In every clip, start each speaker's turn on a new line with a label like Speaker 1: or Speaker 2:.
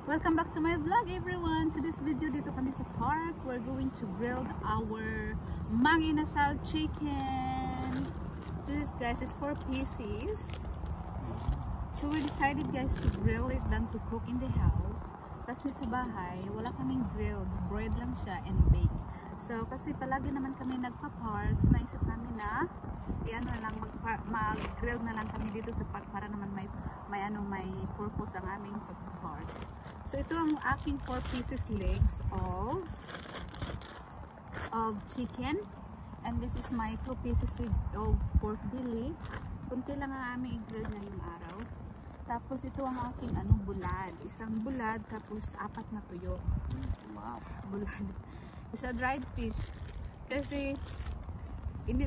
Speaker 1: Welcome back to my vlog, everyone. To this video, dito kami sa park. We're going to grill our Mang Inasal chicken. This, guys, is 4 pieces. So we decided, guys, to grill it than to cook in the house. Kasi sa bahay, wala kaming grilled. Bread lang siya and bake. So, kasi palagi naman kami nagpa-park. So, naisip namin na mag-grill na lang kami dito sa park para naman may purpose ang aming pag-park. So, ito ang aking 4 pieces legs of chicken. And this is my 2 pieces of pork belly. Kunti lang ang aming i-grill ngayong araw. Tapos, ito ang aking bulad. Isang bulad, tapos 4 na tuyo. Wow! Bulad. Isa dried fish. Kasi, hindi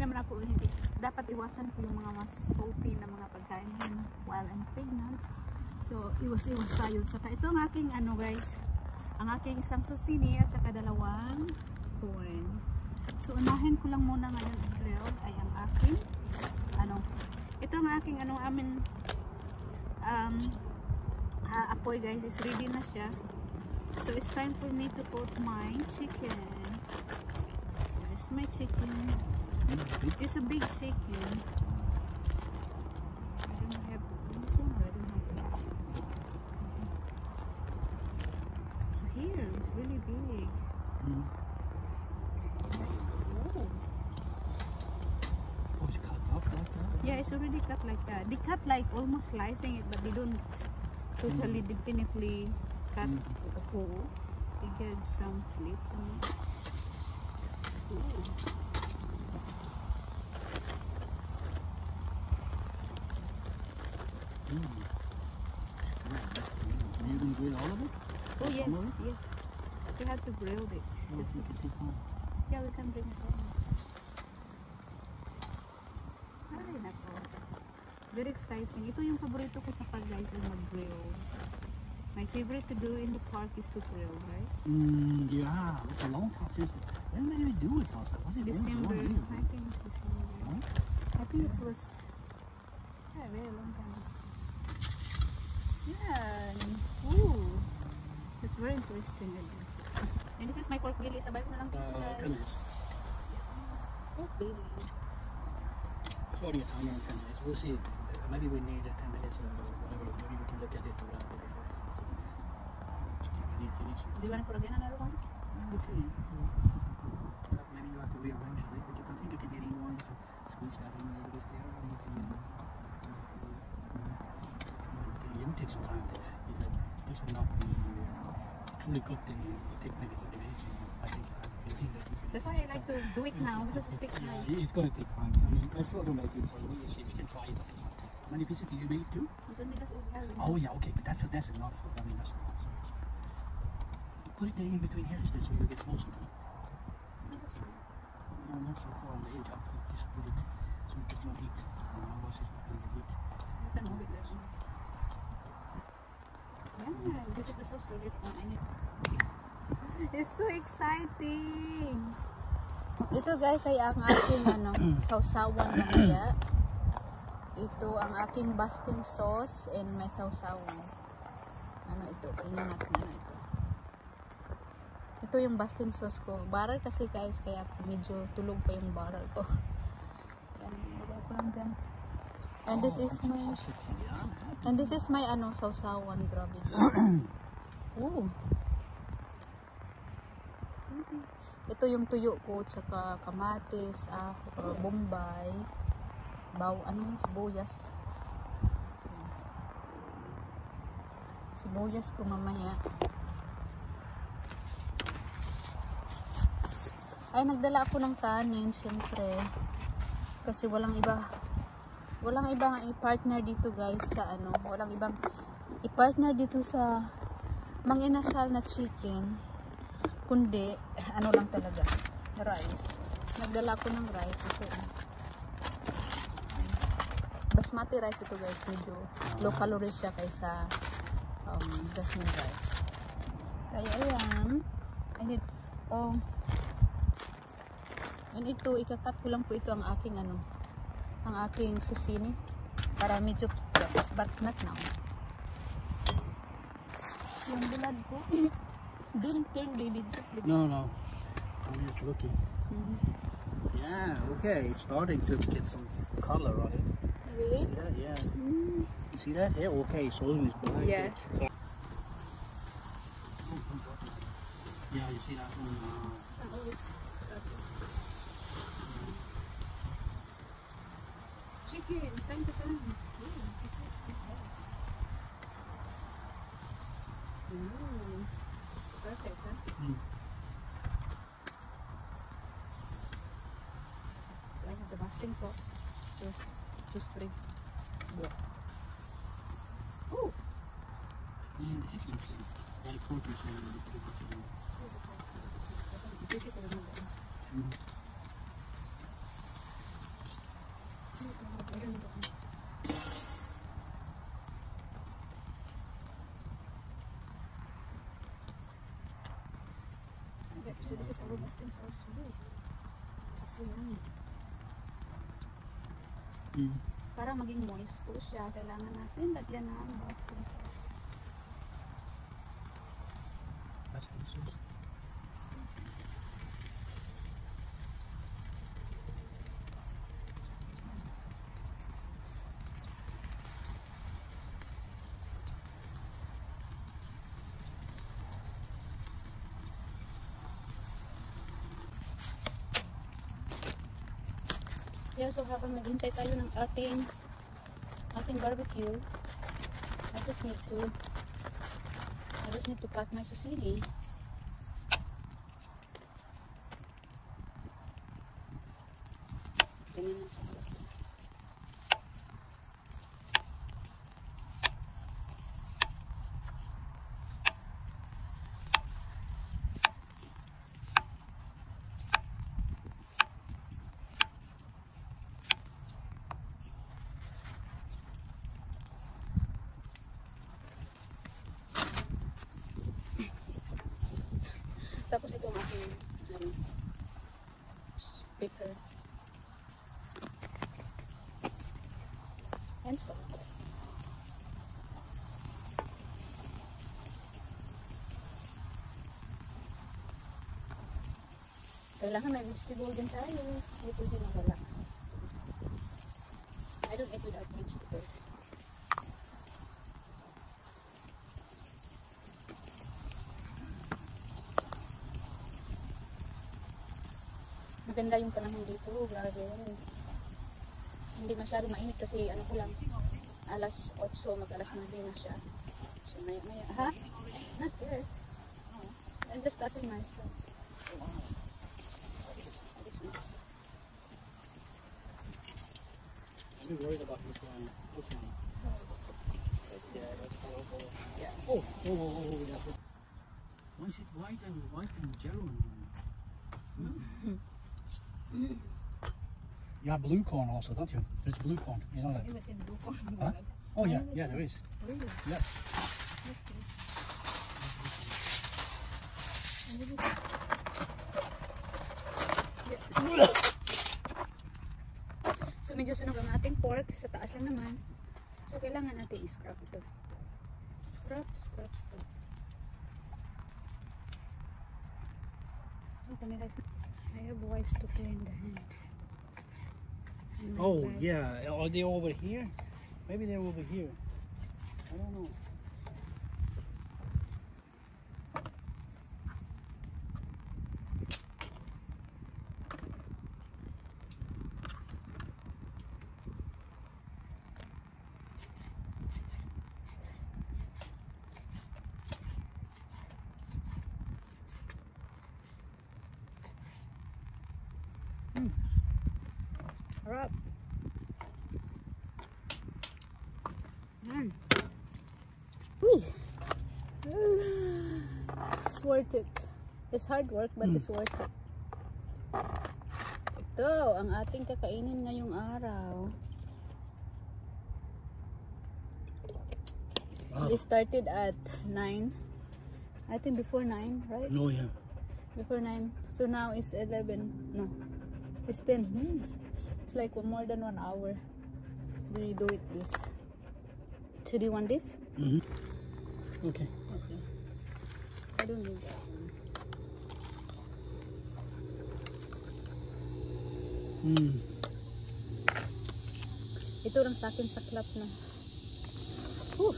Speaker 1: dapat iwasan ko yung mga mas salty na mga pagkain while I'm pregnant. So, iwas-iwas tayo. Saka ito ang aking guys, ang aking isang susini at saka 2 corn. So, unahin ko lang muna ngayon i-grill ay ang aking ito ang aking apoy, guys, is ready na siya. So, it's time for me to put my chicken. There's my chicken. It's a big chicken. I don't have this one. I don't have that. So here, it's really big.
Speaker 2: Oh, it's cut up like that?
Speaker 1: Yeah, it's already cut like that. They cut like almost slicing it, but they don't totally definitely cut the whole. They give some slit to me. Ooh.
Speaker 2: Are you going to grill all of it?
Speaker 1: Oh yes, yes. We have to grill it.
Speaker 2: Oh, we can take home.
Speaker 1: Yeah, we can bring it home. Ay, nako. Very exciting. Ito yung paborito ko sa park, guys, yung mag-grill. My favorite to do in the park is to grill, right?
Speaker 2: Yeah, it's a long time since. When did we do it last time? Was it
Speaker 1: December?
Speaker 2: one year?
Speaker 1: I think it's December.
Speaker 2: Huh?
Speaker 1: I think it was a very long time. Yeah. Ooh. It's very interesting. And this is my pork belly. Sabay ko na lang dito, guys.
Speaker 2: 10 minutes.
Speaker 1: Pork belly.
Speaker 2: It's already a timer on 10 minutes. We'll see. Maybe we need 10 minutes or whatever. Maybe we can look at it before. You need some.
Speaker 1: Do you want to put again another one?
Speaker 2: Okay. Maybe you have to rearrange it. But I think you can get in one to squeeze that in a little bit there. It will take some time. This will not be truly cooked and you take maybe 30 minutes. I think
Speaker 1: that's why I like to do it now because it takes time.
Speaker 2: Yeah, it's going to take time. I mean, I'm sure it'll make it, so we see if we can try it. How many pieces did you make too?
Speaker 1: This one because it's heavy.
Speaker 2: Oh yeah, okay, but that's enough. I mean, that's enough. So put it in between here instead so you get closer to it. No, not so far on the edge. Just put it so it gets no heat. Otherwise it's not going to get heat.
Speaker 1: You can move it there. Yeah, this is the sauce for it. It's so exciting. Ito, guys, ay ang aking sausawan na kaya. Ito ang aking basting sauce and may sausawan. Ito? Tingnan natin ito. Ito yung basting sauce ko. Baral kasi, guys, kaya medyo tulog pa yung baral ko. Yan, nilagay ko lang dyan. And this is my sausawan. Grabe. Ooh. Ito yung tuyo ko, tsaka kamatis, bombay, sibuyas. Sibuyas ko mamaya. Ay, nagdala ako ng kanin, syempre. Kasi walang ibang i-partner dito, guys, sa walang ibang i-partner dito sa Mang Inasal na chicken. Kundi, lang talaga, rice. Nagdala ko ng rice. Ito. Basmati rice ito, guys. Medyo low calories siya kaysa jasmine rice. Kaya ayan. And ito, ikakat ko lang po ito ang aking susini. para medyo but not now. Yung bulad ko. Don't turn, baby. Just look.
Speaker 2: No, no. I'm just looking. Yeah, okay. It's starting to get some color on it.
Speaker 1: Really?
Speaker 2: See that? Yeah. You see that? Yeah, okay. So it's black.
Speaker 1: Yeah.
Speaker 2: So, yeah, you see that one?
Speaker 1: Chicken, it's time to turn. Perfect, huh? So I have the masking sauce. Just spray. Oh!
Speaker 2: Yeah, the 16%. Like 4%.
Speaker 1: So this is our masking sauce. This is so yummy. Para maging moist po siya, kailangan natin lagyan ng masking sauce. Yeah, so habang naghintay tayo ng ating barbecue, I just need to cut my susili. Ganyan na siya. Tapos ito ang aking pepper and salt. Kailangan may vegetable din tayo. Hindi pwede na wala. I don't eat without vegetables. Maganda yung panahon dito, grabe. Hindi masyado mainit kasi ano ko lang, alas 8, mag-alas 9 na siya. So maya, ha? Not yet. I'm just cutting myself.
Speaker 2: I'm worried about this one. This one.
Speaker 1: Yeah.
Speaker 2: Oh, that's it. Why is it white and yellow? You have blue corn also, don't you? There's blue corn, you know that?
Speaker 1: It was in blue corn.
Speaker 2: Huh? Oh yeah, yeah, there is.
Speaker 1: Really?
Speaker 2: Yeah.
Speaker 1: So medyo sunog ang ating pork, sa taas lang naman. So kailangan natin i-scrub ito. Scrub. I have wipes to clean the hand.
Speaker 2: Oh yeah, are they over here? Maybe they're over here. I don't know.
Speaker 1: Harap. Yan. It's worth it. It's hard work but it's worth it. Ito ang ating kakainin ngayong araw. We started at 9. I think before 9, right?
Speaker 2: No, yeah.
Speaker 1: Before 9. So now it's 11. No. It's 10. It's like more than 1 hour. We do it this. So do you want this?
Speaker 2: Okay.
Speaker 1: I don't need that one. Ito lang sa akin sa clap na. Whew.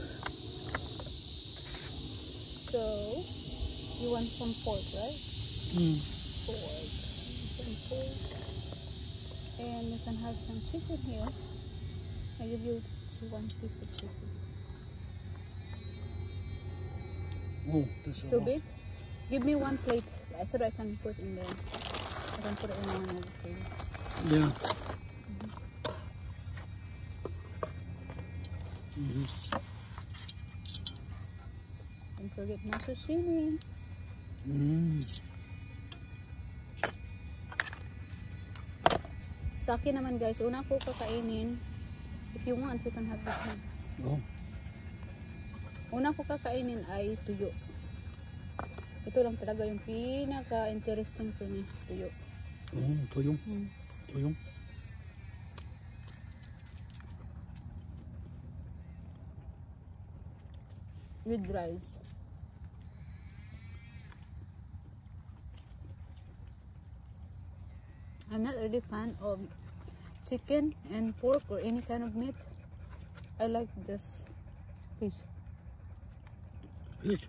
Speaker 1: So, you want some pork, right? Pork. Some pork. And you can have some chicken here. I give you one piece of chicken.
Speaker 2: Oh, this
Speaker 1: It's too big? Give me one plate so that I can put in there. I can put it in one of the thing.
Speaker 2: Yeah.
Speaker 1: Don't forget my sashimi. Sa akin naman guys, una ko kakainin. If you want, you can have this one.
Speaker 2: Oh.
Speaker 1: Una ko kakainin ay tuyo. Ito lang talaga yung pinaka-interesting ko ni tuyo.
Speaker 2: Oh, tuyong. Tuyong.
Speaker 1: With rice. I'm not really fan of chicken and pork or any kind of meat. I like this fish.
Speaker 2: Fish.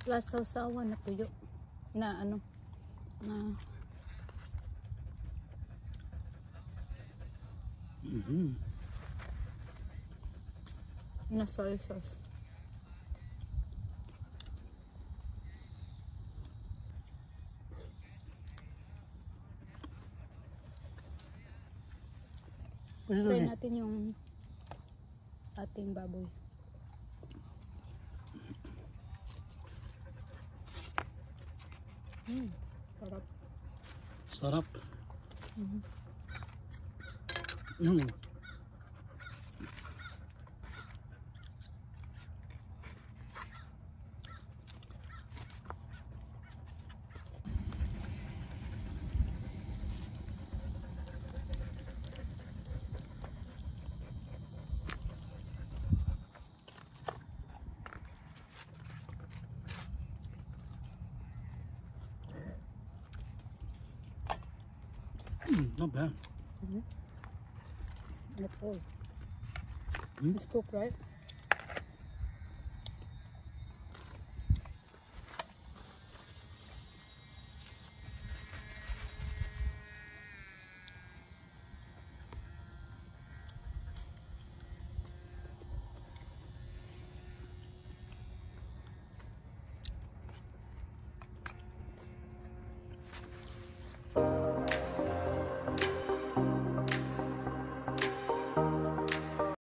Speaker 1: Plus sausawan na tuyo. Na ano? Na soy sauce. Try natin yung ating baboy. Sarap.
Speaker 2: Sarap. Not bad.
Speaker 1: Not all. It's cooked, right?